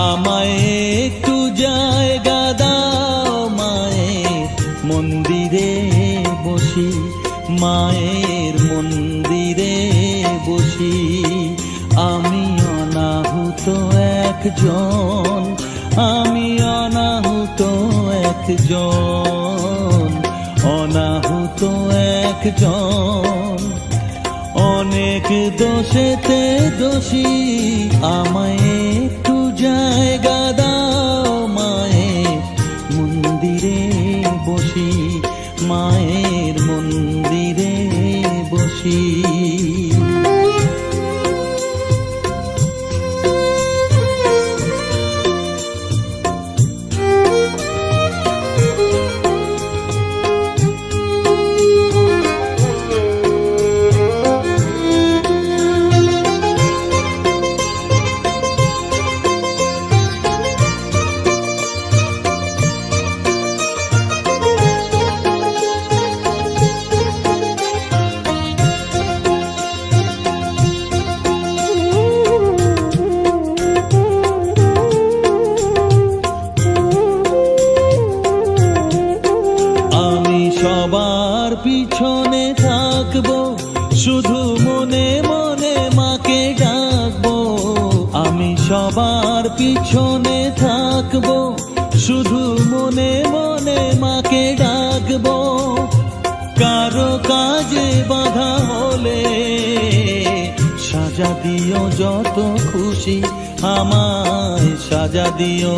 আমায় একটু জায়গা দাও মায়ের মন্দিরে বসি, মায়ের মন্দিরে বসি। আমি অনাহুত একজন, আমি অনাহুত একজন, অনাহুত একজন। অনেক দোষেতে দোষী, আমায় একটু জায়গা দাও মায়ের মন্দিরে বসি, মায়ের মন্দিরে বসি। সবার পিছনে থাকবো, শুধু মনে মনে মাকে ডাকবো। আমি সবার পিছনে থাকবো, শুধু মনে মনে মাকে ডাকবো। কারো কাজে বাধা হলে সাজা দিও যত খুশি, আমায় সাজা দিও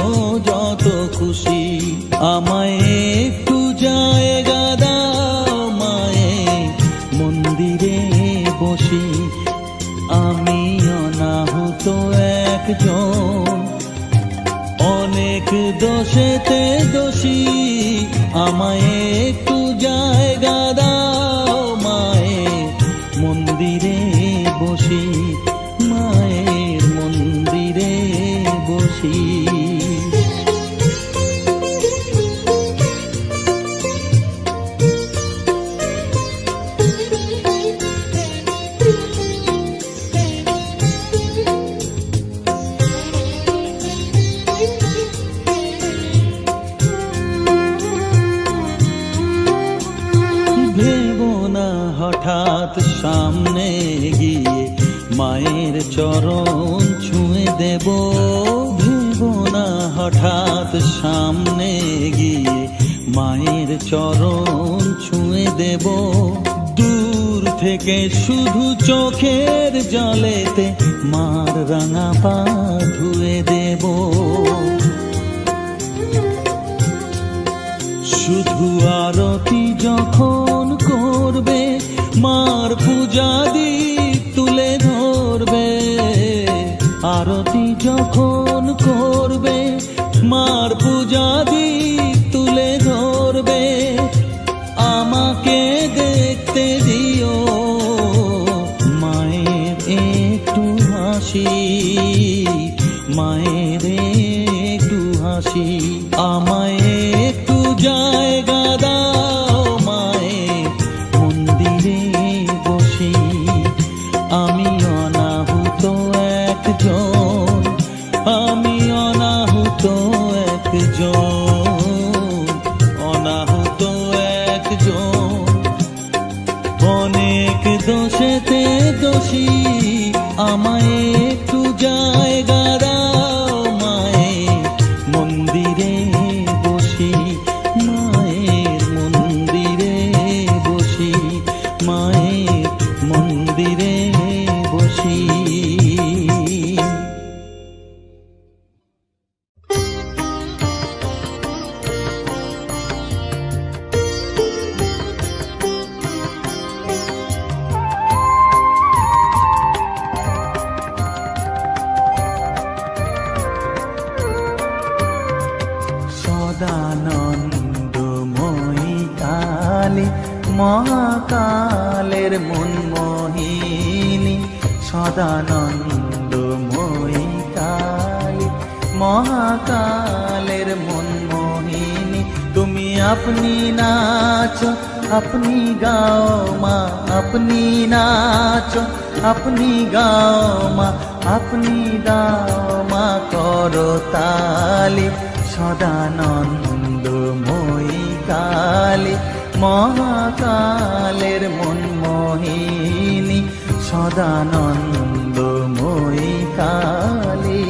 যত খুশি। আমায় একটু জায়গা দাও মায়ের মন্দিরে বসি, আমি অনাহুত একজন। অনেক দোষেতে দোষী, আমায় একটু জায়গা দাও মায়ের মন্দিরে বসি, মায়ের মন্দিরে বসি। ভেবো না হঠাৎ সামনে গিয়ে মায়ের চরণ ছুঁয়ে দেব, ভেবো না হঠাৎ সামনে গিয়ে মায়ের চরণ ছুঁয়ে দেব। দূর থেকে শুধু চোখের জলেতে মার রাঙা পা ধুয়ে দেব। শুধু আরতি যখন করবে, মার পূজা দীপ তুলে ধরবে। আরতি যখন করবে, মার পূজা দীপ তুলে ধরবে। আমাকে দেখতে দিও মায়ের একটু হাসি, মায়ের একটু হাসি। আমায় একটু জায়গা দাও মায়ের মন্দিরে বসি, আমি অনাহুত একজন, আমি অনাহুত একজন, অনাহুত একজন। অনেক দোষেতে দোষী, আমায় একটু জায়গা দাও মায়ের মন্দিরে বসি, মায়ের মন্দিরে বসি, মায়ের মন্দিরে বসি। সদানন্দময়ী কালী মহাকালের মনমোহিনী, সদানন্দময়ী কালী মহাকালের মনমোহিনী। তুমি আপনি নাচো আপনি গাও মা আপনি নাচো, আপনি গাও মা আপনি দাও মা করতালি, সদানন্দময়ী কালী, মহাকালের মনমোহিনী, সদানন্দময়ী কালী।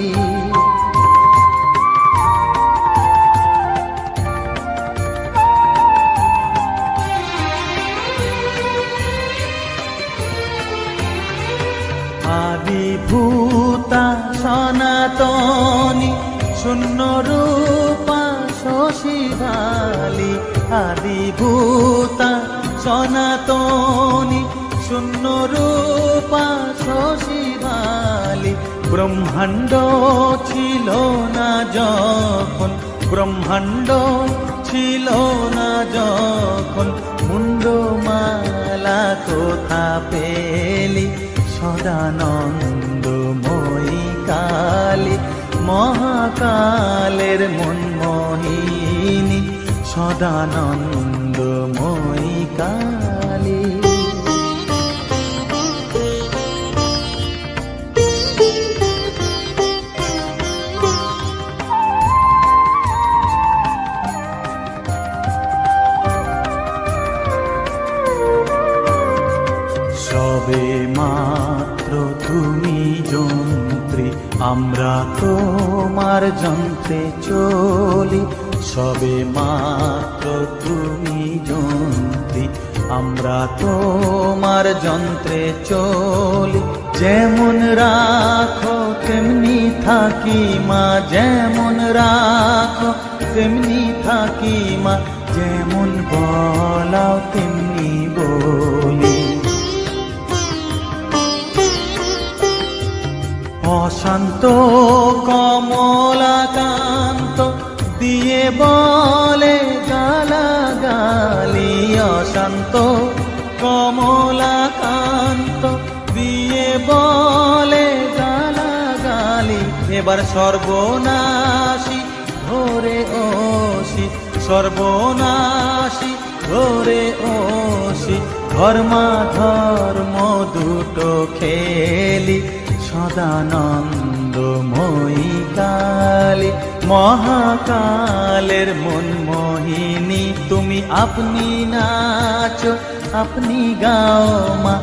আদিভূতা সনাতনী শূন্য রূপা শশীবালী, আদিভূতা সনাতনী শূন্য রূপা শশীবালী। ব্রহ্মাণ্ড ছিল না যখন, ব্রহ্মাণ্ড ছিল না যখন, মুন্ডমালা কোথা পেলি, সদানন্দময়ী কালী, মহাকালের মনমোহিনী, সদানন্দময়ী কালী। সবে মাত্র তুমি যন্ত্রী, আমরা তোমার যন্ত্রে চলি, সবে মাত্র তুমি যন্ত্রী, আমরা তোমার যন্ত্রে চলি। যেমন রাখো তেমনি থাকি মা, যেমন রাখো তেমনি থাকি মা, যেমন বলাও তেমনি বলি। অশান্ত কমলাকান্ত দিয়ে বলে গালাগালি, অশান্ত কমলাকান্ত দিয়ে বলে গালাগালি। এবার সর্বনাশী ধরে ওসি, সর্বনাশী ধরে ওসি, ধর্মাধর্ম দুটো খেলি, সদানন্দময়ী কালী, মহাকালের মনমোহিনী। তুমি আপনি নাচো আপনি গাও মা,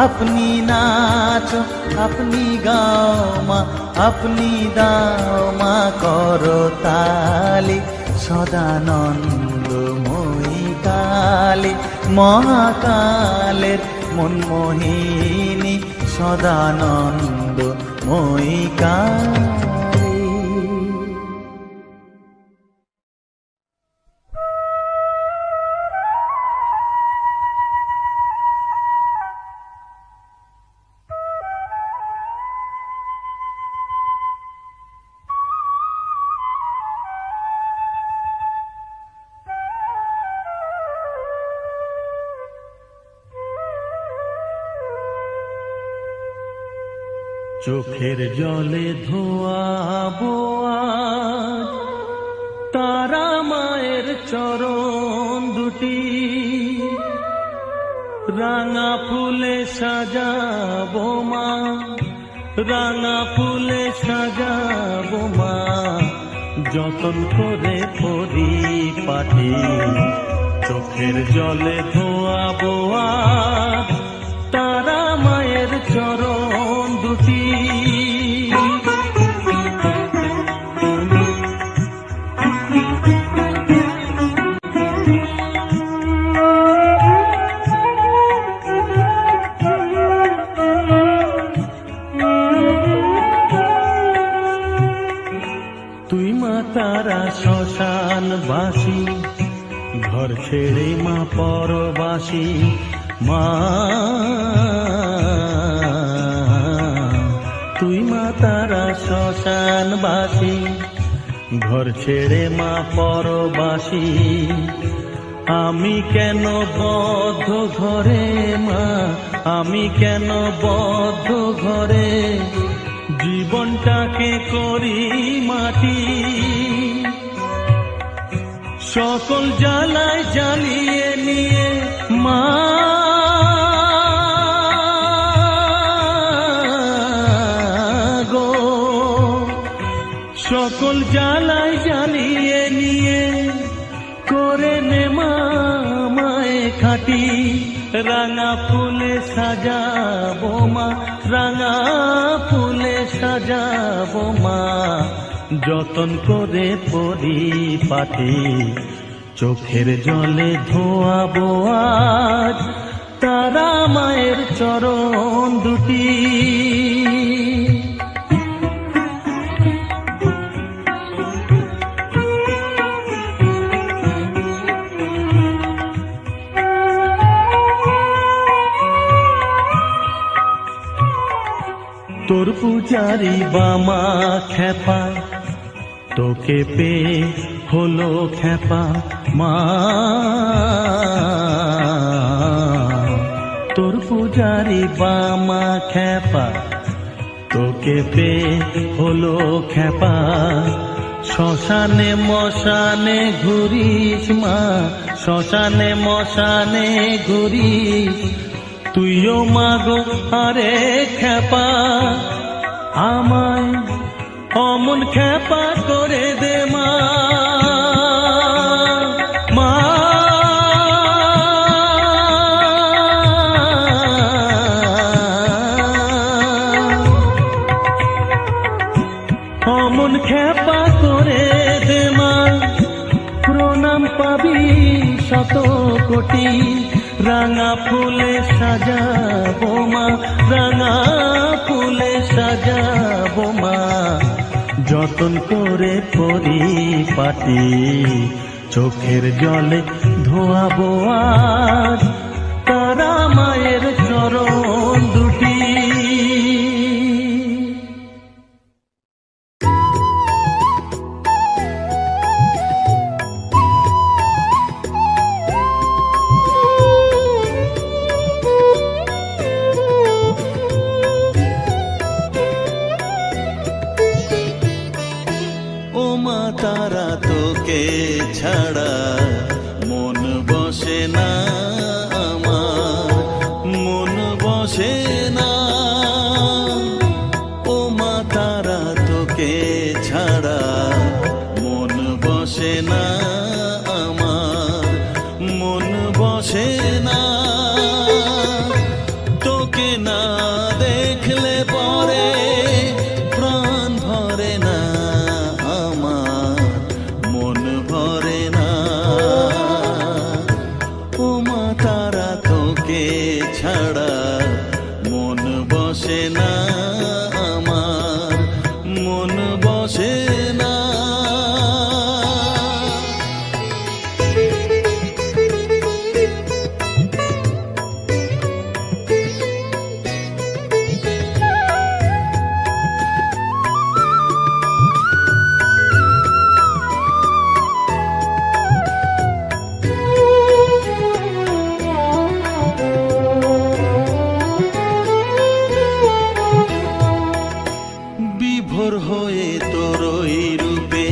আপনি নাচো আপনি গাও মা, আপনি দাও মা করতালি, সদানন্দময়ী কালী, মহাকালের মনমোহিনী, সদানন্দময়ী কালী। চোখের জলে ধোয়াবো আজ তারা মায়ের চরণ দুটি, রাঙা ফুলে সাজাবো মা, রাঙা ফুলে সাজাবো মা, যতন করে পরিপাটি। চোখের জলে ধোয়াবো আজ তারা মায়ের চরণ দুটি, তুই মা তারা শ্মশানবাসী, ঘর ছেড়ে মা পরবাসী, মা তুই মা তারা শ্মশানবাসী, ঘর ছেড়ে মা পরবাসী। আমি কেন বদ্ধ ঘরে মা, আমি কেন বদ্ধ ঘরে, জীবনটাকে করি মাটি। সকল জ্বালায় জ্বালিয়ে নিয়ে মা গো, সকল জ্বালায় জ্বালিয়ে নিয়ে করে নে মা মায়ে খাটি, রাঙা ফুলে সাজাবো মা, রাঙা ফুলে সাজাবো মা, যতন করে পরিপাটি, চোখের জলে ধোয়াবো আজ তারা মায়ের চরণ দুটি। তোর পূজারি বামা খেপা, তোকে পেয়ে হলো খেপা মা, তোর পূজারি বামা খেপা, তোকে পেয়ে হলো খেপা, শ্মশানে মশানে ঘুরিস মা, শ্মশানে মশানে ঘুরিস, তুইও মাগো আরে খেপা, আমায় অমন খেপা করে দে মা, মা অমন খেপা করে দে মা, প্রণাম পাবি শত কোটি, রাঙা ফুলে সাজাবো মা, রাঙা ফুলে সাজাবো মা, যতন করে পরিপাটি, চোখের জলে ধোয়াবো আজ তারা মায়ের চরণ দুটি। তারা তোকে ছাড়া মন বসে না আমার, মন বসে না, ও মা তারা তোকে ছাড়া মন বসে না আমার, মন বসে না, তোকে না দেখলে পরে প্রাণ ভরে না, ছাড়া মন বসে না আমার, মন বসে না। বিভোর হয়ে তোরই রূপে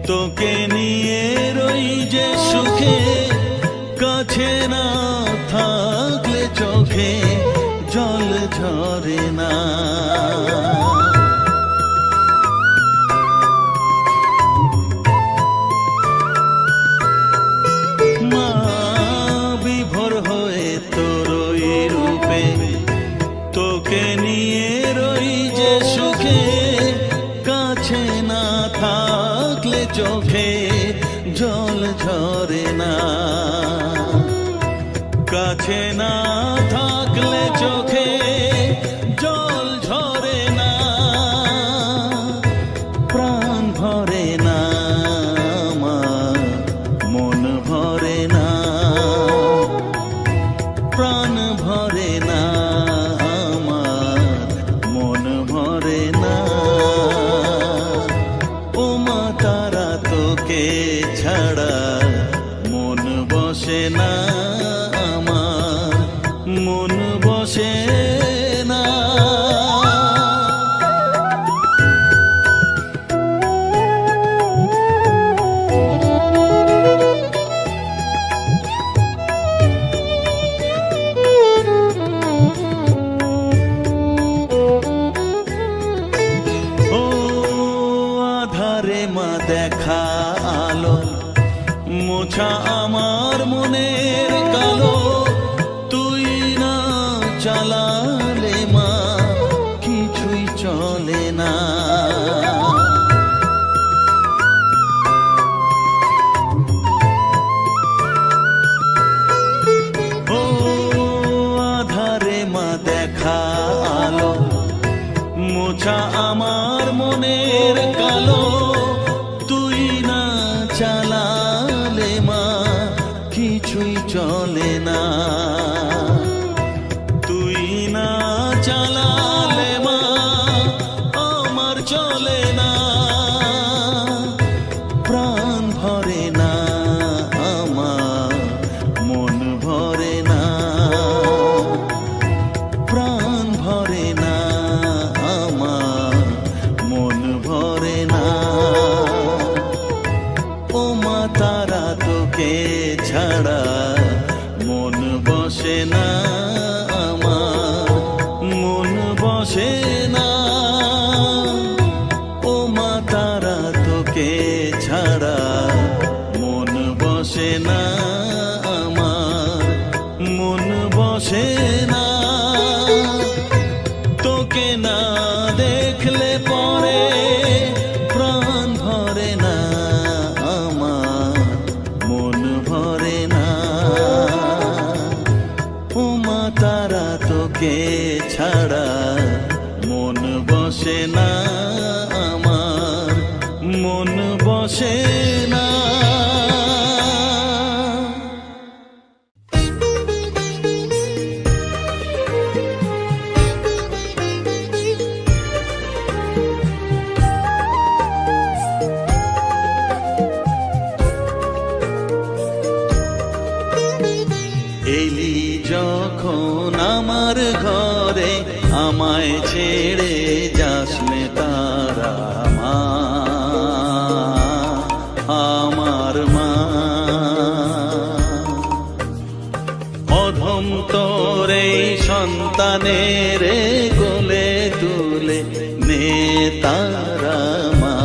তোকে নিয়ে রই যে সুখে, কাছে না থাকলে চোখে জল ঝরে না, মা বিভোর হয়ে তোরই রূপে তোকে নিয়ে রই যে সুখে, কাছে না থাকলে চোখে জল ঝরে না, কাছে না থাকলে চোখে জল ঝরে না, প্রাণ ভরে না আমার, মন ভরে না, প্রাণ ভরে না আমার, মন ভরে না, ও মা তারা তোকে ছাড়া মন বসে না আমার, মন বসে না। দেখা আলো, মোছা আমার মনের কালো। তুই না চালালে মা কিছুই চলে না, তুই না চালালে মা আমার চলে না। প্রাণ ভরে না আমার, মন ভরে না, প্রাণ ভরে না আমার, মন ভরে না। ও মা তারা তোকে ছাড়া মন বসে না আমার, মন বসে না। ও মা তারা তোকে ছাড়া মন বসে না আমার, মন বসে না। তোকে না দেখলে পরে প্রাণ ভরে না আমার, মন ভরে না। ও মা তারা তোকে ছাড়া মন বসে না আমার, মন বসে না। এলি যখন আমার ঘরে, আমায় ছেড়ে যাস নে তারা মা, আমার মা। অধম তোর এই সন্তানের কোলে তুলে নে তারা মা,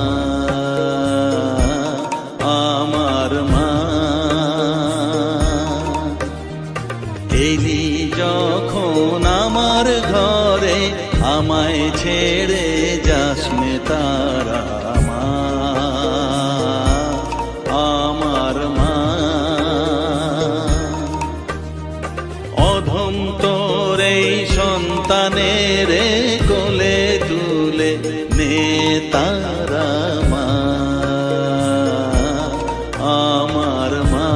আমার মা। এলি যখন আমার ঘরে, আমায় ছেড়ে যাস নে তারা মা, আমার মা। অধম তোর এই সন্তানের কোলে তুলে নে তারা মা, আমার মা।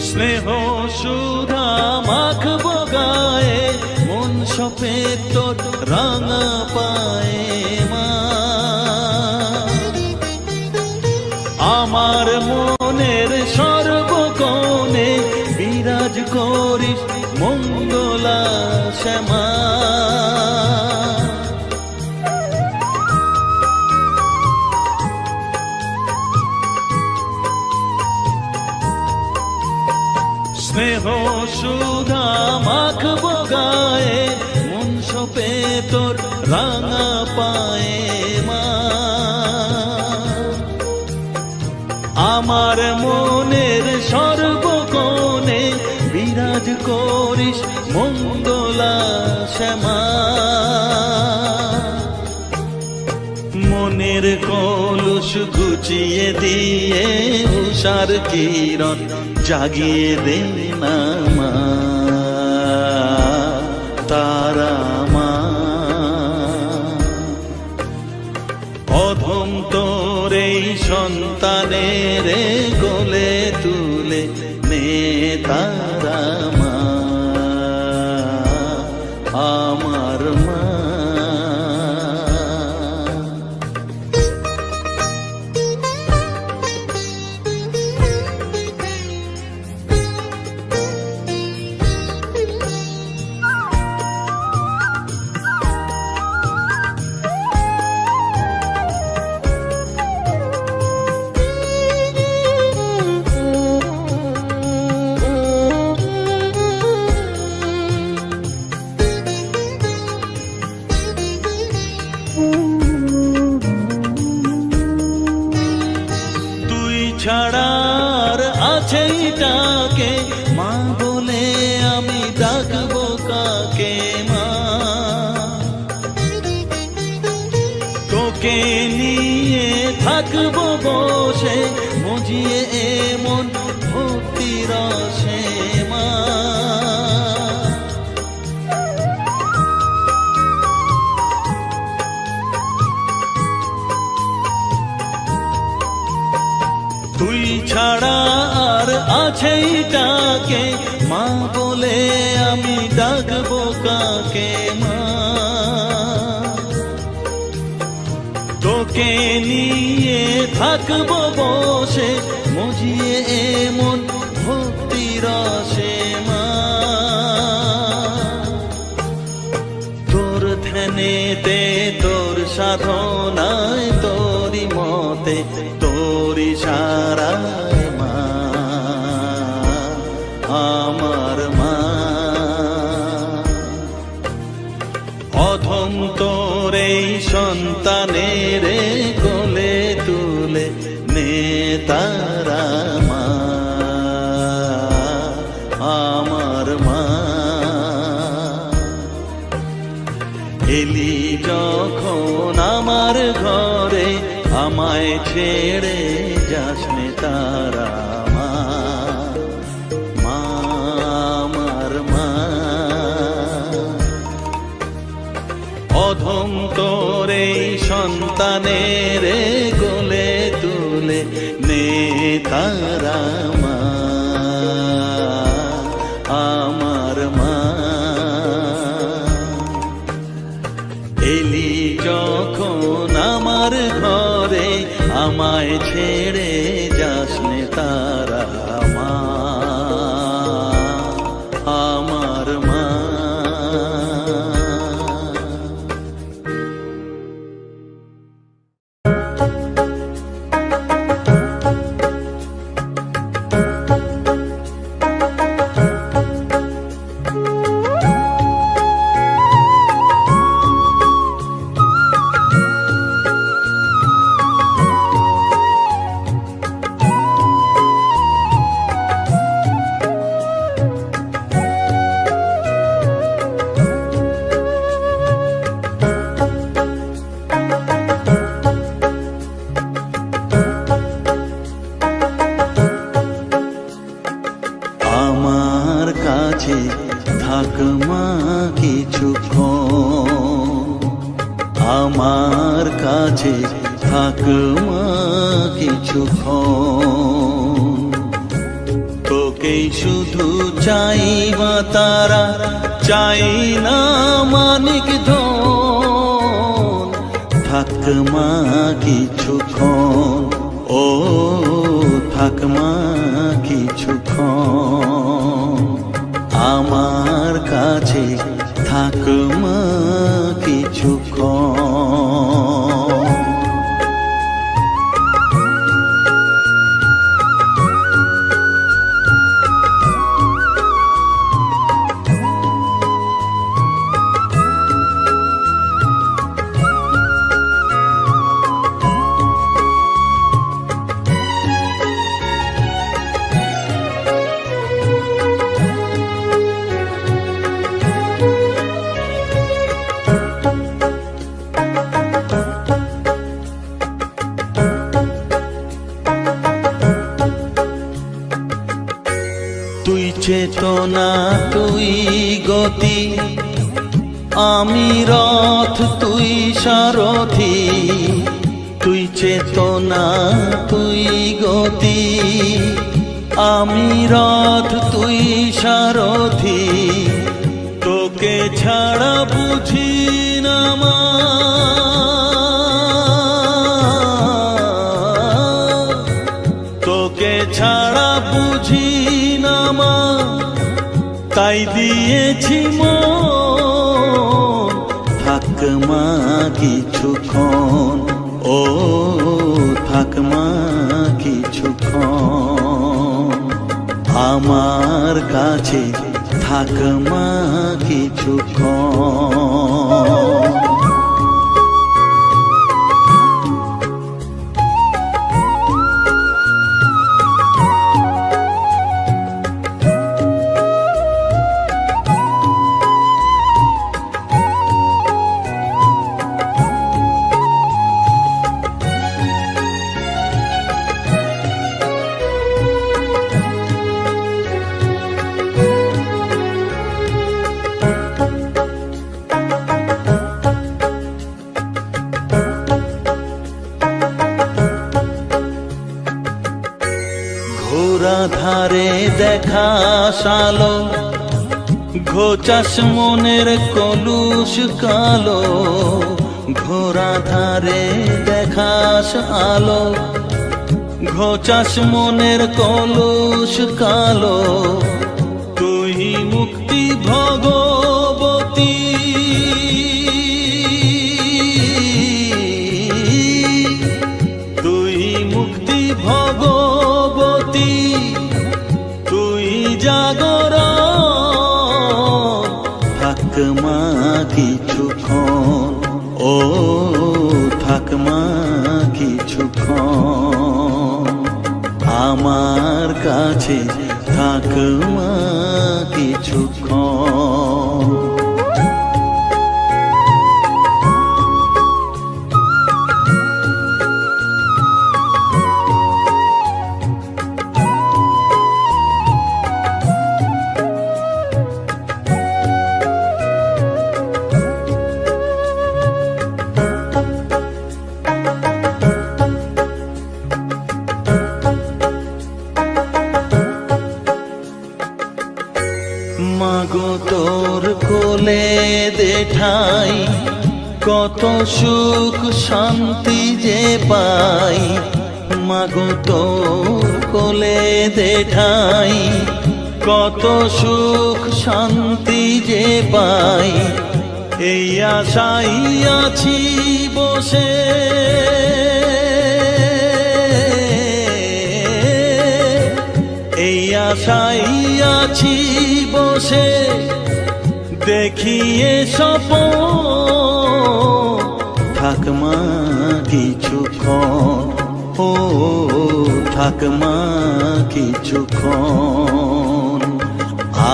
স্নেহ সুধা মাখবো গায়ে, মন সফেদ তোর রাঙা পায়ে মা। আমার মনের সর্বকোণে বিরাজ করিস মঙ্গলা শ্যামা। স্নেহ সুধা মাখবো গায়ে, মন সপে তোর রাঙা পায়ে মা। আমার মনের সর্বকোণে বিরাজ করিস মঙ্গলা শ্যামা। মনের কলুষ ঘুচিয়ে দিয়ে উষার কিরণ জাগিয়ে দে না মা, তারা মা। অধম তোর এই সন্তানের কোলে তুলে নে তারা মা, আমার মা। ছাড়ার আছে ডাকে মা বলে আমি ডাকবো কাকে মা তোকে নিয়ে থাকবো বসে মজিয়ে এমন ভক্তি রসে মা তুই ছাড়া আর আছে ডাকে মা বলে আমি ডাকবো কাকে মা তোকে নিয়ে থাকবো বসে মজিয়ে এমন ভক্তি রসে মা তোর ধ্যানেতে তোর সাধনায় তোরি মতে তোরি সারায় মা আমার মা অধম তোর এই সন্তানের কোলে তুলে নে তারা মা আমার মা এলি যখন আমার ঘরে আমায় ছেড়ে যাস নে তারা মা মা আমার মা অধম তোর এই সন্তানের কোলে তুলে নে তারা মা আমার মা এলি যখন আমার ঘরে আমায় ছেড়ে যাস নে তারা মা আমার মা আমার কাছে থাক মা কিছুক্ষণ আমার কাছে থাক মা কিছুক্ষণ তোকেই শুধু চাই মা তারা চাই না মানিক ধন থাক মা কিছুক্ষণ ও থাক মা কিছুক্ষণ আমার কাছে থাক মা কিছুক্ষণ তুই চেতনা তুই গতি আমি রথ তুই সারথি তুই চেতনা তুই গতি আমি রথ তুই সারথি তোকে ছাড়া বুঝি না মা তোকে ছাড়া বুঝি না মা তাই দিয়েছি মন থাক মা কিছুক্ষণ ও থাক মা কিছুক্ষণ আমার কাছে থাক মা কিছুক্ষণ ধারে দেখা সালো, ঘোচাস মনের কলুষ কালো। ঘোড়া ধারে দেখাস আলো, ঘোচাস মনের কলুষ কালো। তুই মুক্তি ভগবতী, তুই মুক্তি ভগবতী, তুই জাগরণ। থাক মা কিছুক্ষণ, ও থাক মা কিছুক্ষণ, আমার কাছে থাক মা কিছুক্ষণ। মাগো তোর কোলে দেঠাই, কত সুখ শান্তি যে পাই। মাগো তোর কোলে দেঠাই, কত সুখ শান্তি যে পাই। এই আশাই আছি বসে, এই আশাই আছি বসে, দেখিয়ে স্বপন। থাক মা কিছুক্ষণ, ও থাক মা কিছুক্ষণ,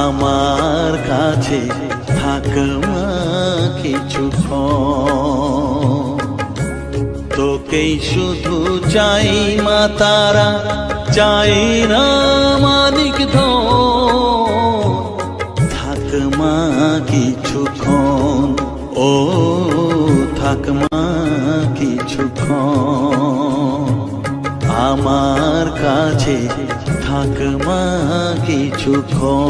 আমার কাছে থাক মা কিছুক্ষণ। তোকেই শুধু চাই মা তারা, চাই না মানিক ধন। থাক মা কিছুক্ষণ, ও থাক মা কিছুক্ষণ, আমার কাছে থাক মা কিছুক্ষণ।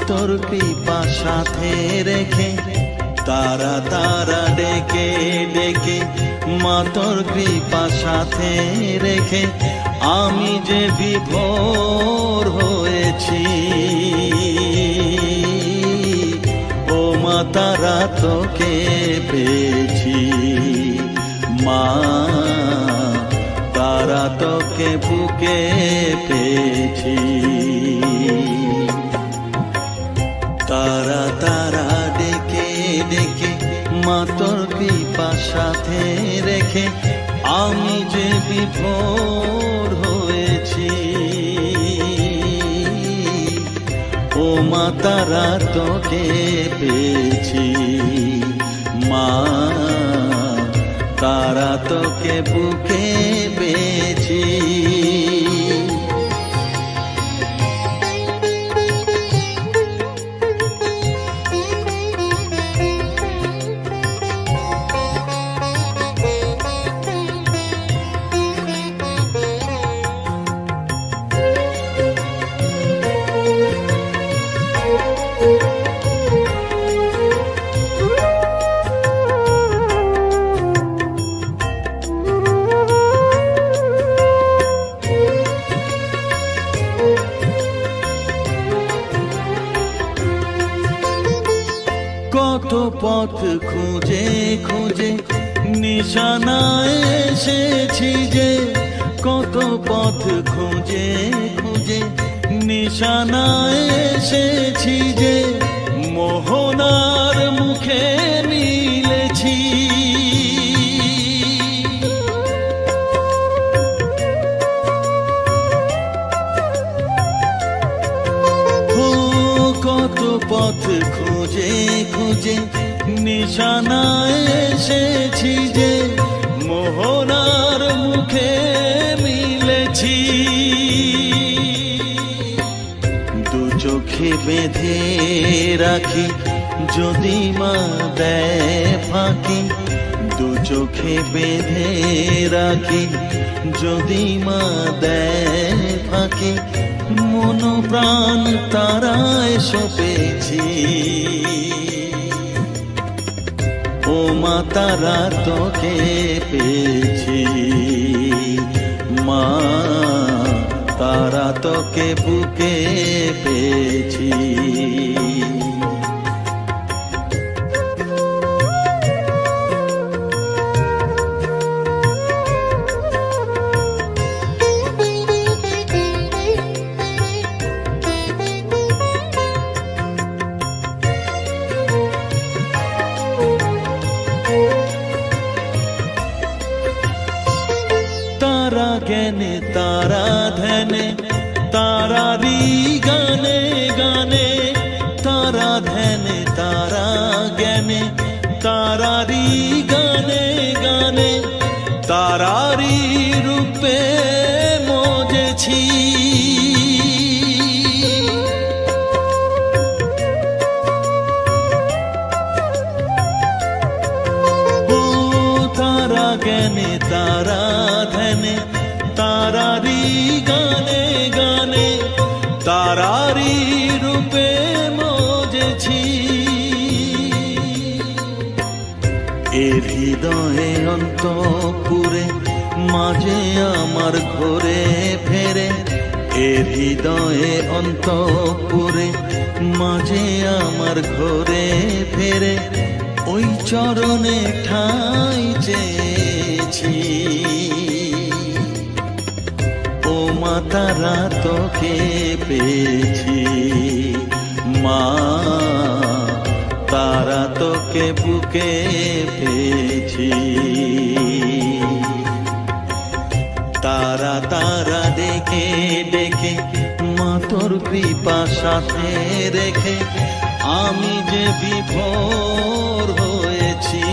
তোর কৃপা সাথে রেখে, তারা তারা ডেকে ডেকে, মা তোর কৃপা সাথে রেখে, আমি যে বিভোর হয়েছি। ও মা তারা তোকে পেয়েছি, মা তারা তোকে বুকে পেয়েছি। তারা তারা ডেকে ডেকে, মা তোর কৃপা সাথে রেখে, আমি যে বিভোর হয়েছি। ও মা তারা তোকে পেয়েছি, মা তারা তোকে বুকে পেয়েছি। কত পথ খুঁজে খুঁজে নিশানায় এসেছি যে, কত পথ খুঁজে খুঁজে নিশানায় এসেছি যে, মোহনার মুখে মিলেছি। খুঁজে নিশানায় এসেছি যে মোহনার মুখে মিলেছি। দু চোখে বেঁধে রাখি যদি মা দেয় ফাঁকি, দু চোখে বেঁধে রাখি যদি মা দেয় ফাঁকি, মন প্রাণ তারায় সপেছি। ও মা তারা তোকে পেয়েছি, মা তারা তোকে বুকে পেয়েছি। তারা জ্ঞানে তারা ধ্যানে তারারি গানে গানে, তারা ধ্যানে তারা জ্ঞানে তারারি গানে গানে, তারারি রূপে মজেছি। ও তারা জ্ঞানে তারা ধ্যানে তারারি গানে গানে, তারারি রূপে মজেছি। এর হৃদয়ে অন্তপুরে মাঝে আমার ঘরে ফেরে, এর হৃদয়ে অন্তপুরে মাঝে আমার ঘরে ফেরে, ওই চরণে ঠাঁই চেয়েছি। ও মা তারা তোকে পেয়েছি, মা তারা তোকে বুকে পেয়েছি। তারা তারা ডেকে ডেকে মা তোর কৃপা সাথে রেখে আমি যে বিভোর হয়েছি।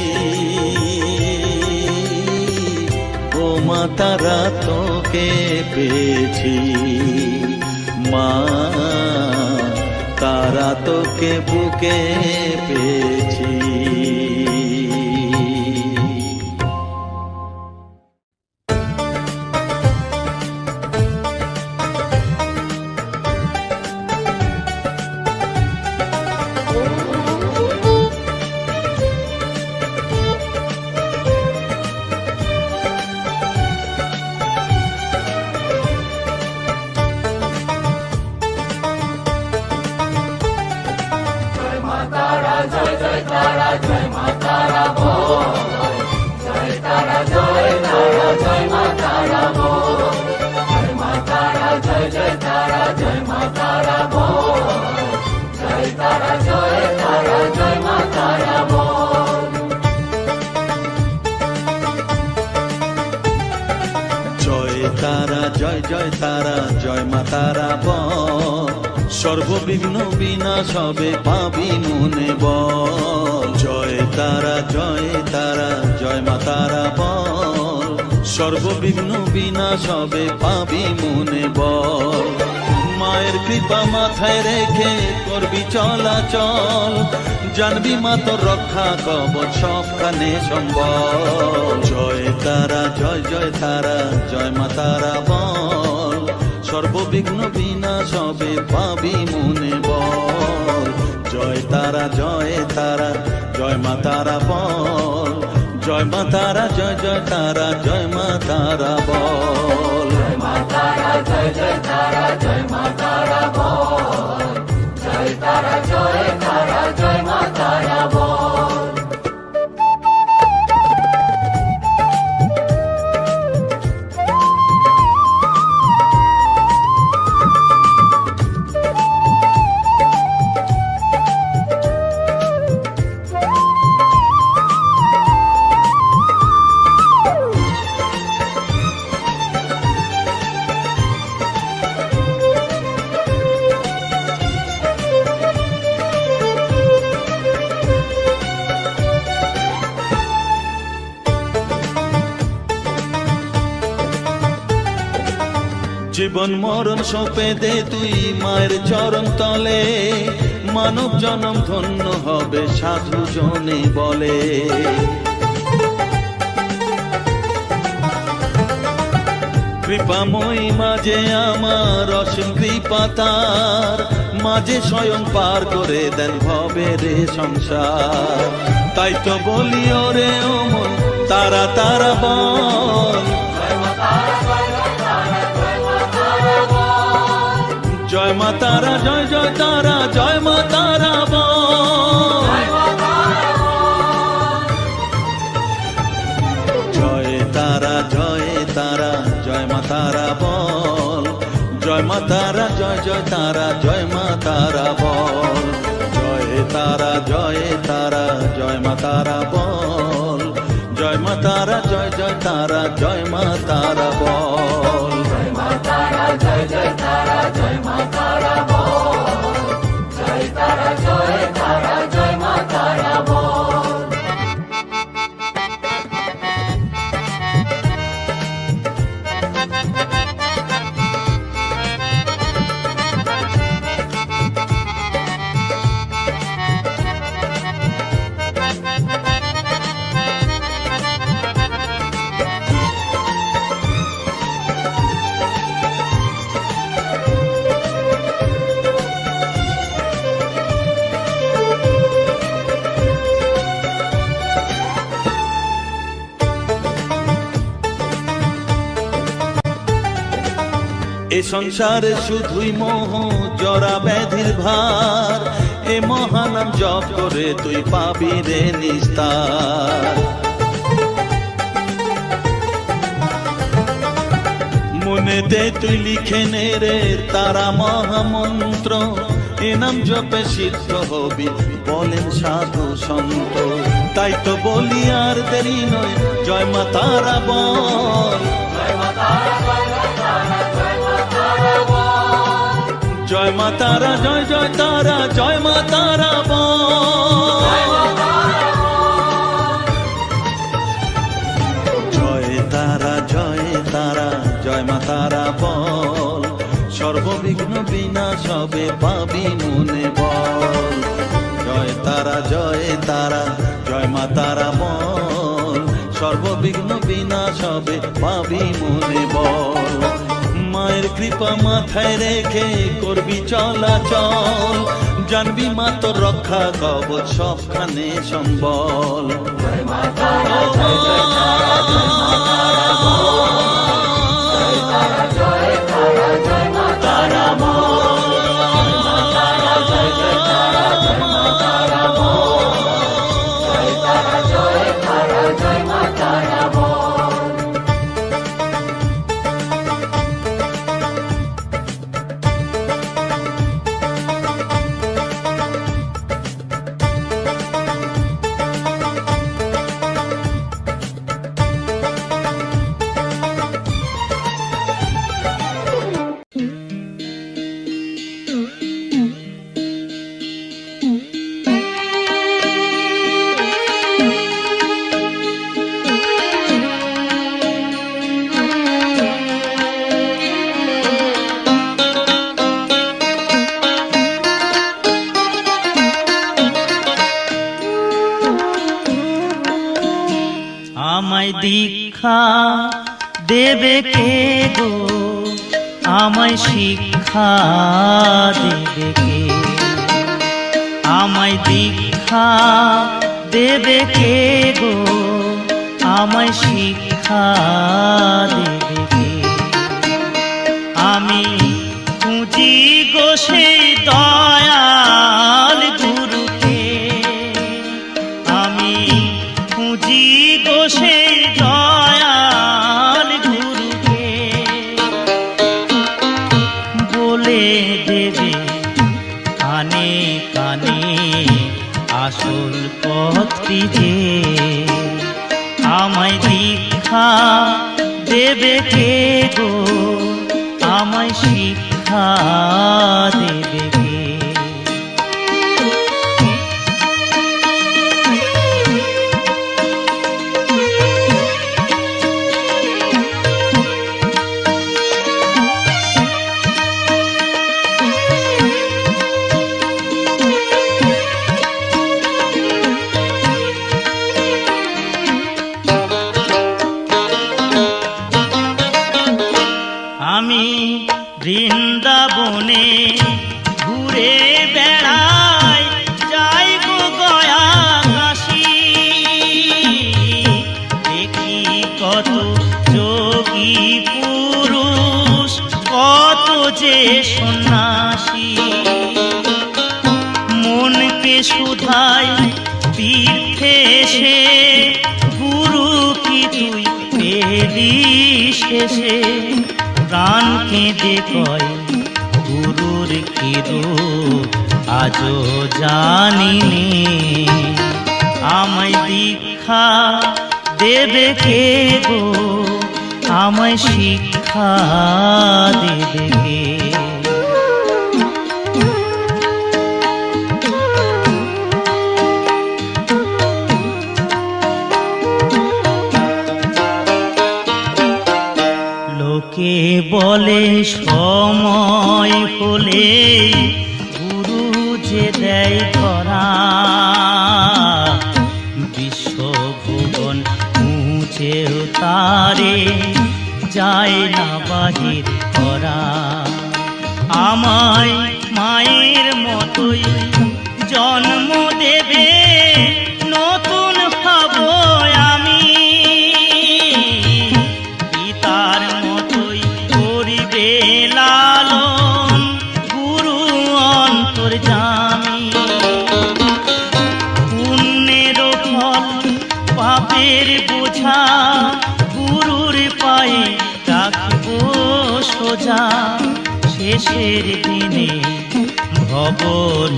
ও মা তারা তোকে পেয়েছি, মা তারা তোকে বুকে পেয়েছি। তারা জয় জয় তারা জয় মা তারা বল, সর্ববিঘ্ন বিনাশ হবে পাবি মনে বল। জয় তারা জয় তারা জয় মা তারা বল, সর্ববিঘ্ন বিনাশ হবে পাবি মনে বল। মায়ের কৃপা মাথায় রেখে করবি চলাচল, জানবি মা তোর রক্ষা কবচ সবখানে সম্বল। জয় তারা জয় জয় তারা জয় মা তারা বল, সর্ববিঘ্ন বিনাশ হবে পাবি মনে বল। জয় তারা জয় তারা জয় মা তারা বল, জয় মা তারা জয় জয় তারা জয় মা তারা বল। জয় মা তারা জয় জয় তারা জয় মা তারা বল, জয় তারা জয় তারা জয় মা তারা বল। জীবন মরণ সঁপে দে তুই মায়ের চরণ তলে, মানব জনম ধন্য হবে সাধু জনে বলে। কৃপাময়ী মাঝে আমার অসীম কৃপা তার, মাঝে স্বয়ং পার করে দেন ভবের সংসার। তাই তো বলি ওরে ও মন তারা তারা বল, জয় মা তারা, জয় জয় তারা, জয় মা তারা বল। জয় তারা, জয় তারা, জয় মা তারা বল, জয় মা তারা, জয় জয় তারা, জয় মা তারা বল। জয় তারা, জয় তারা, জয় মা তারা বল, জয় মা তারা, জয় জয় তারা, জয় মা তারা বল। জয় মা তারা, জয় জয় তারা, জয় মা তারা বল, জয় তারা, জয় তারা, জয় মা তারা বল। এ সংসারে শুধুই মোহ জরা ব্যাধির ভার, এ মহানাম জপ করে তুই পাবি রে নিস্তার। মনেতে তুই লিখে নে রে তারা মহামন্ত্র, এ নাম জপে সিদ্ধ হবি বলেন সাধু সন্ত। তাই তো বলি আর দেরি নয়, জয় মা তারা বল, জয় মা তারা, জয় জয় তারা, জয় মা তারা বল, জয় মা তারা, জয় জয় তারা, জয় মা তারা বল। জয় তারা, জয় তারা, জয় মা তারা বল, সর্ববিঘ্ন বিনাশ হবে পাবি মনে বল। জয় তারা, জয় তারা, জয় মা তারা বল, সর্ববিঘ্ন বিনাশ হবে পাবি মনে বল। মায়ের কৃপা মাথায় রেখে করবি চলাচল, জানবি মা তোর রক্ষা কবচ সবখানে সম্বল। জয় মা তারা, জয় জয় তারা, জয় মা তারা বল, জয় তারা, জয় তারা, জয় মা তারা বল, জয় মা তারা, জয় জয় তারা, জয় মা তারা বল, জয় তারা, জয় তারা, জয় মা তারা বল। আমায় দীক্ষা দেবে কে গো, আমায় শিক্ষা দেবে কে, আমায় দীক্ষা দেবে কে গো, আমায় শিক্ষা দেবে কে। আমি খুঁজি গো সেই দয়াল গুরুকে, আমি খুঁজি গো সেই দয়াল গুরুকে, বলে দেবে কানে কানে আসল পথটি যে, আমায় দীক্ষা দেবে কে গো, আমায় শিক্ষা দেবে কে। তীর্থে গুরু কি তুই পেলি শেষে, প্রাণ কেঁদে কয় গুরুর কি রূপ আজও জানিনি। আমায় দীক্ষা দেবে কে গো, আমায় শিক্ষা দেবে কে? লোকে বলে সময় হলে গুরু যে দেয় ধরা, বিশ্বভুবন মুছেও তারে যায় না বাহির করা। আমায় মায়ের মতোই জন্ম দেবে, নতুন হব আমি, পিতার মতোই করিবে লালন গুরু অন্তর্যামী। পুণ্যের ফল পাপের বোঝা গুরুর পায়ে রাখব সোজা, শেষের দিনে ভব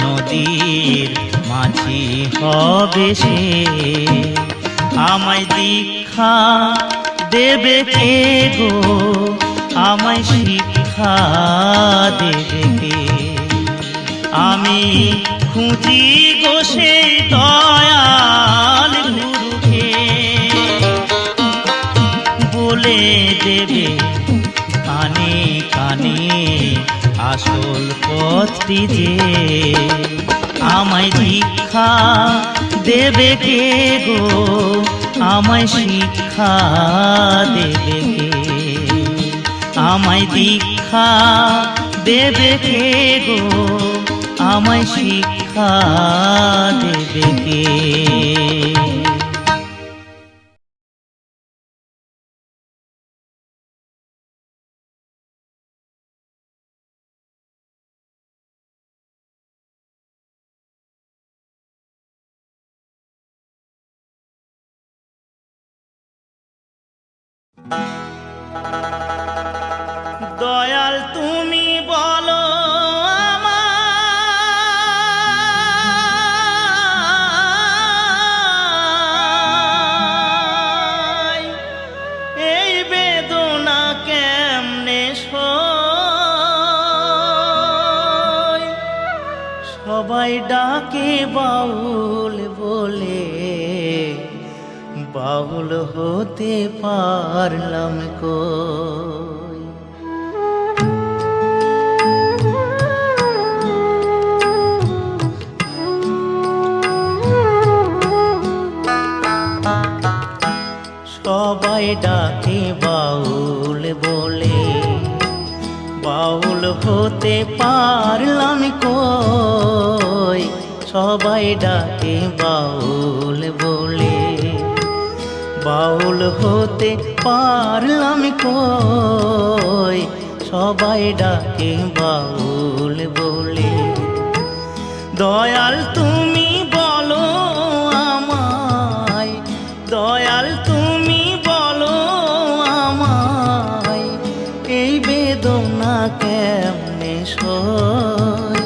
নদীর মাঝি হবে সে। আমায় দীক্ষা দেবে কে গো, আমায় শিক্ষা দেবে কে? আমি খুঁজি গো সেই দয়াল গুরুকে, বলে দেবে কানে কানে আসল পথটি যে। আমায় দীক্ষা দেবে কে গো, আমায় শিক্ষা দেবে কে? আমায় দীক্ষা দেবে কে গো, আমায় শিক্ষা দেবে কে? দয়াল তুমি বলো আমায়, এই বেদনা কেমনে সই? সবাই ডাকে বাউল বলে, বাউল হতে পারলাম কই? সবাই ডাকে বাউল বলে, বাউল হতে পারলাম কই? সবাই ডাকে বাউল বলে, বাউল হতে পারলাম কই? সবাই ডাকে বাউল বলে। দয়াল তুমি বলো আমায়, দয়াল তুমি বলো আমায়, এই বেদনা কেমনে সই?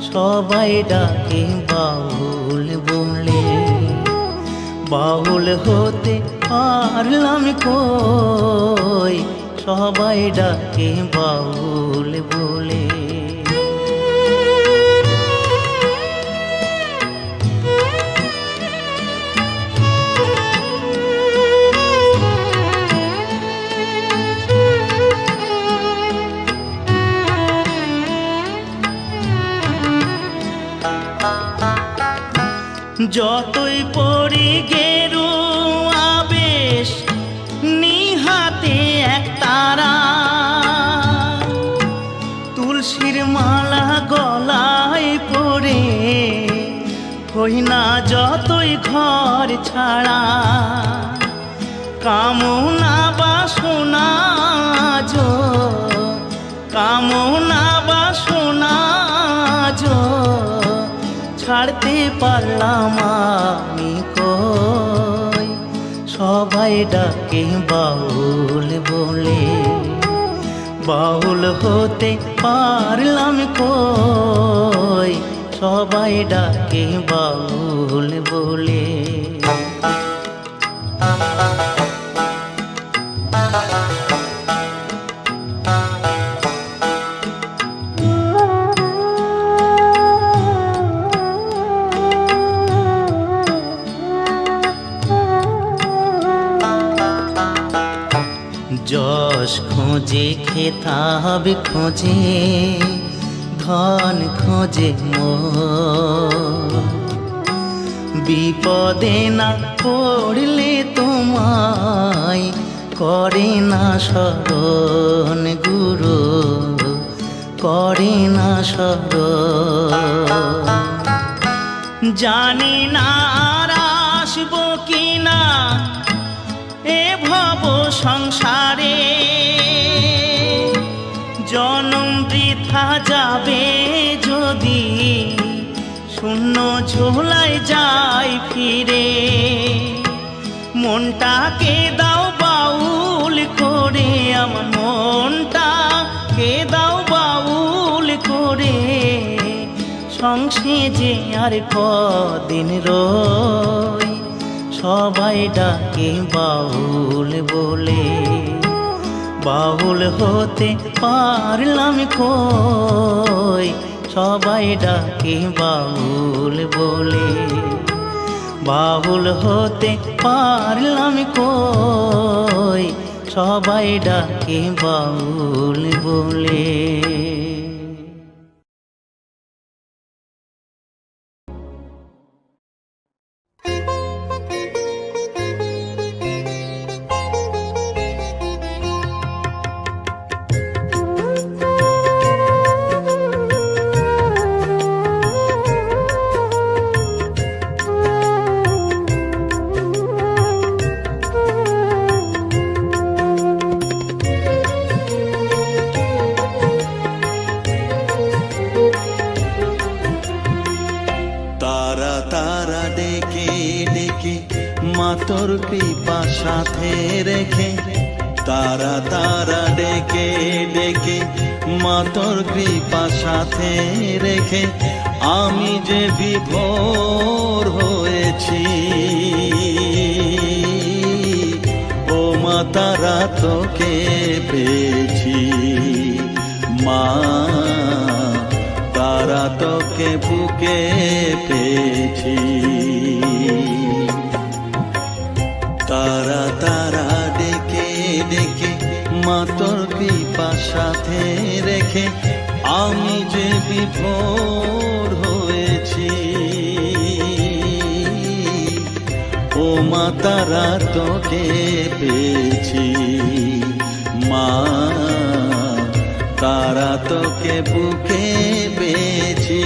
সবাই ডাকে বাউল বলে, বাউল হতে পারলাম কই? সবাই ডাকে বাউল বলে। যতই পড়ি গেরুয়া বেশ, নিহাতে এক তারা, তুলসীর মালা গলায় পরে, হই না যতই ঘর ছাড়া। কামনা বাসনা যো, কামনা বাসনা যো, ছাড়তে পারলাম আমি কই, সবাই ডাকে বাউল বলে, বাউল হতে পারলাম কই, সবাই ডাকে বাউল বলে। যশ খোঁজে খেতাব খোঁজে ধন খোঁজে মোর, বিপদে না পড়লে তোমায় করে না স্মরণ গুরু, করে না স্মরণ। জানি না আর আসবো কিনা এ ভব সংসারে, জনম বৃথা যাবে যদি শূন্য ঝোলায় যায় ফিরে। মনটাকে দাও বাউল করে, আমার মনটাকে দাও বাউল করে, সংসে যে আর কদিন রই, সবাই ডাকে বাউল বলে, বাউল হতে পারলাম কই, সবাই ডাকে বাউল বলে, বাউল হতে পারলাম কই, সবাই ডাকে বাউল বলে। তোর কৃপা সাথে রেখে, তারা তারা ডেকে ডেকে মা তোর কৃপা সাথে রেখে, আমি যে বিভোর হয়েছি। ও মা তারা তোকে পেয়েছি, মা তারা তোকে বুকে পেয়েছি। তারা তারা ডেকে ডেকে মা তোর কৃপা সাথে রেখে, আমি যে বিভোর হয়েছি। ও মা তারা তোকে পেয়েছি, মা তারা তোকে বুকে পেয়েছি।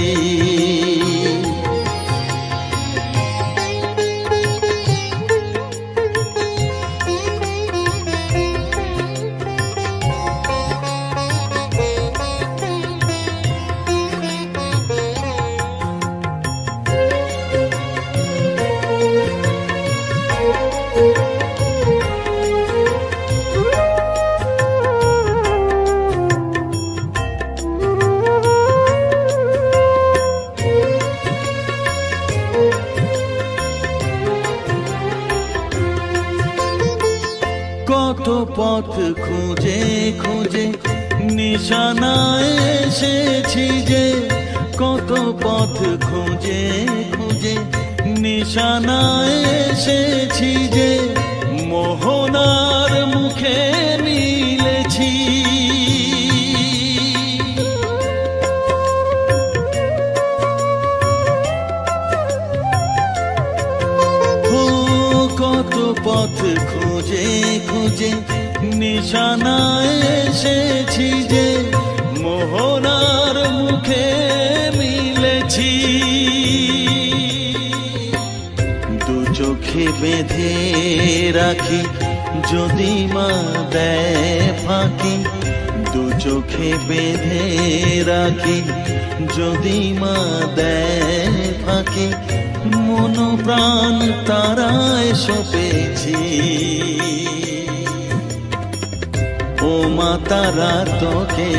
কত পথ খুঁজে খুঁজে নিশানায় এসেছি যে, কত পথ খুঁজে খুঁজে নিশানায় এসেছি যে, মোহনার মুখে মিলেছি। কত পথ খুঁজে খুঁজে নিশানায় এসেছি যে, মোহনার মুখে মিলেছি। দু চোখে বেঁধে রাখি যদি মা দেয় ফাঁকি, দু চোখে বেঁধে রাখি যদি মা দেয় ফাঁকি মন প্রাণ তারায় সপেছি। ও মা তারা তোকে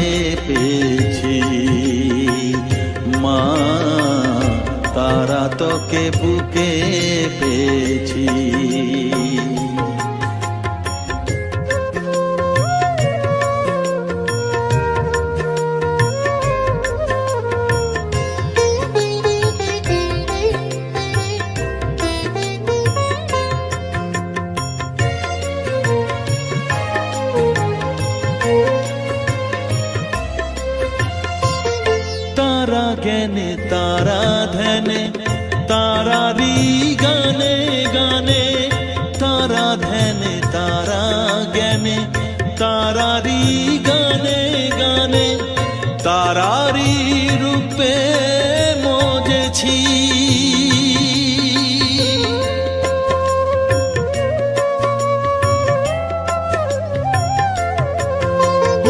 পেয়েছি, মা তারা তোকে বুকে পেয়েছি। তারা জ্ঞানে তারা ধ্যানে তারারি গানে গানে, তারা ধ্যানে তারা জ্ঞানে তারারি গানে গানে, তারারি রূপে মজেছি।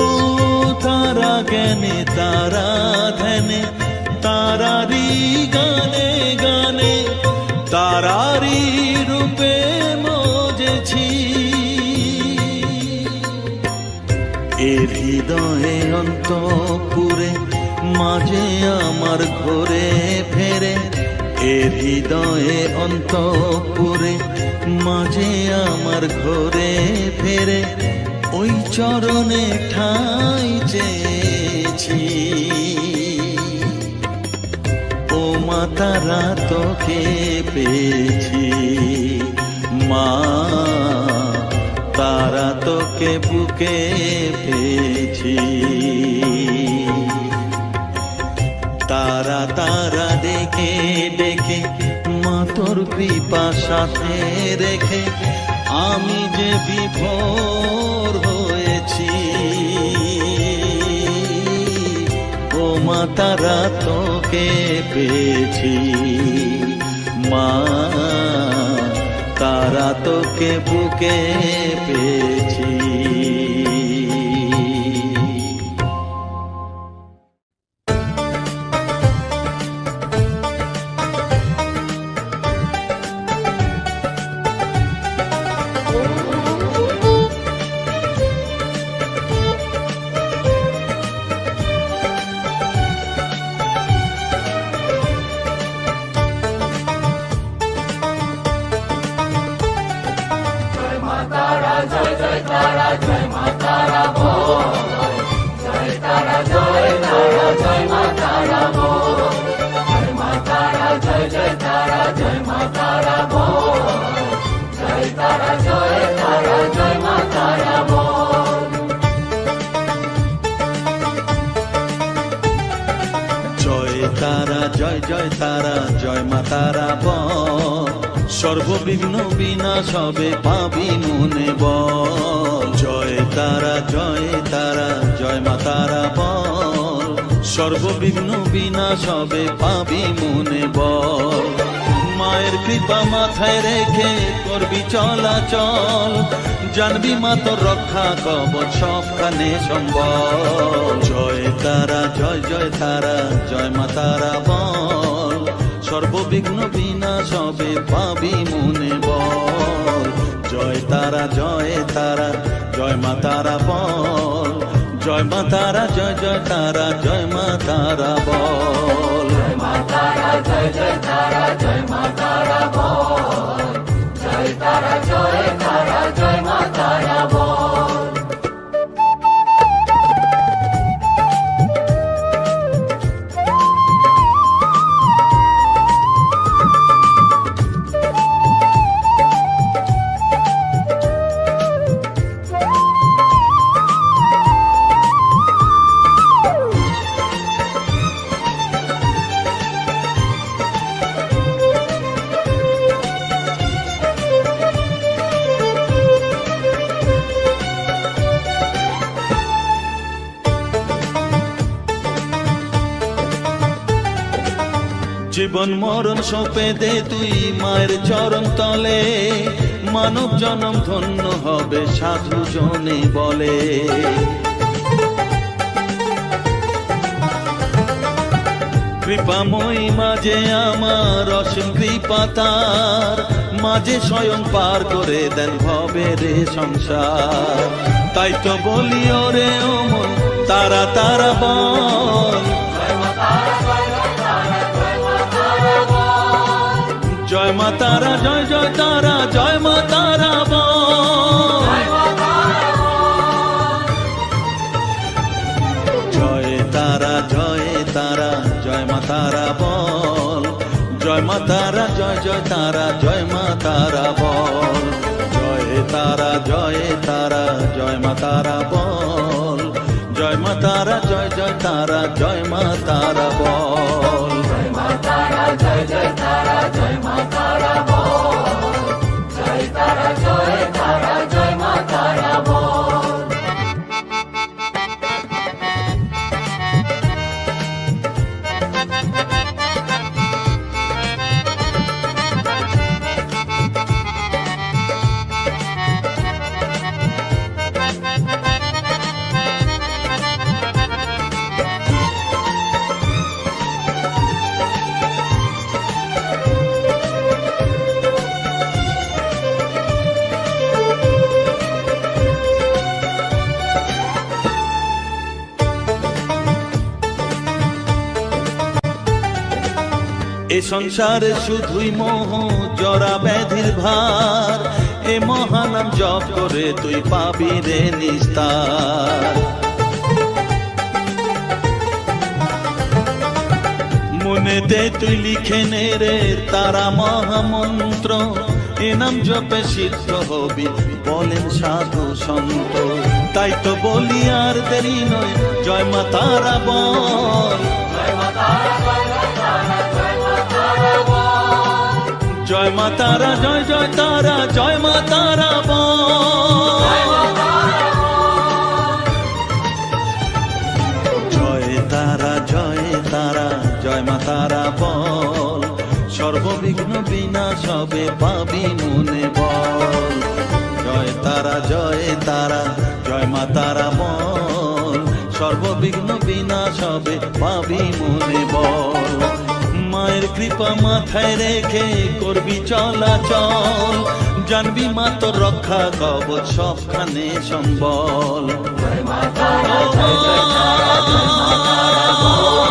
ও তারা জ্ঞানে তারা ধ্যানে তারারি গানে গানে, তারারি রূপে মজেছি। এর হৃদয়ে অন্তপুরে মাঝে আমার ঘরে ফেরে, এর হৃদয়ে অন্তপুরে মাঝে আমার ঘরে ফেরে, ওই চরণে ঠাঁই চেয়েছি। ও মা তারা তোকে পেয়েছি, মা তারা তোকে বুকে পেয়েছি। তারা তারা ডেকে ডেকে মা তোর কৃপা সাথে রেখে আমি যে বিভোর হয়েছি। ও মা তারা তোকে পেয়েছি, মা তারা তোকে বুকে পেয়েছি। তারা জয় জয় তারা জয় মা তারা বল, সর্ববিঘ্ন বিনাশ হবে পাবি মনে বল। জয় তারা জয় তারা জয় মা তারা বল, সর্ববিঘ্ন বিনাশ হবে পাবি মনে বল। মায়ের কৃপা মাথায় রেখে করবি চলাচল, জানবি মা তোর রক্ষা কবচ সবখানে সম্বল। জয় তারা জয় জয় তারা জয় মা তারা বল, সর্ববিঘ্ন বিনাশ হবে পাবি মনে বল। জয় তারা জয় তারা জয় মা তারা বল, জয় মা তারা জয় জয় তারা জয় মা তারা বল। জয় মা তারা জয় জয় তারা জয় মা তারা বল, জয় তারা জয় তারা জয় মা তারা বল। জীবন মরণ সঁপে দে তুই মায়ের চরণ তলে, মানব জনম ধন্য হবে সাধু জনে বলে। কৃপাময়ী মাঝে আমার অসীম কৃপা তার, মাঝে স্বয়ং পার করে দেন ভবের সংসার। তাই তো বলি ওরে ও মন তারা তারা বল, জয় মা তারা জয় জয় তারা জয় মা তারা বল, জয় তারা জয় তারা জয় মা তারা বল, জয় মা তারা জয় জয় তারা জয় মা তারা বল, জয় তারা জয় তারা জয় মা তারা বল, জয় মা তারা জয় জয় তারা জয় মা তারা বল। জয় মা তারা জয় জয় তারা জয় মা তারা বল, জয় তারা জয় তারা জয় মা তারা বল। এ সংসারে শুধুই মোহ জরা ব্যাধির ভার, এ মহানাম জপ করে তুই পাবি রে নিস্তার। মনেতে তুই লিখে নে রে তারা মহামন্ত্র, এ নাম জপে সিদ্ধ হবি বলেন সাধু সন্ত। তাই তো বলি আর দেরি নয় জয় মা তারা বল, জয় মা তারা জয় জয় তারা জয় মা তারা বল, জয় মা তারা জয় জয় তারা জয় মা তারা বল, জয় তারা জয় তারা জয় মা তারা বল, সর্ববিঘ্ন বিনাশ হবে পাবি মনে বল, জয় তারা জয় তারা জয় মা তারা বল, সর্ববিঘ্ন বিনাশ হবে পাবি মনে বল। মায়ের কৃপা মাথায় রেখে করবি চলাচল, জানবি মা তোর রক্ষা কবচ সবখানে সম্বল। জয় মা তারা জয় জয় তারা জয় মা তারা বল।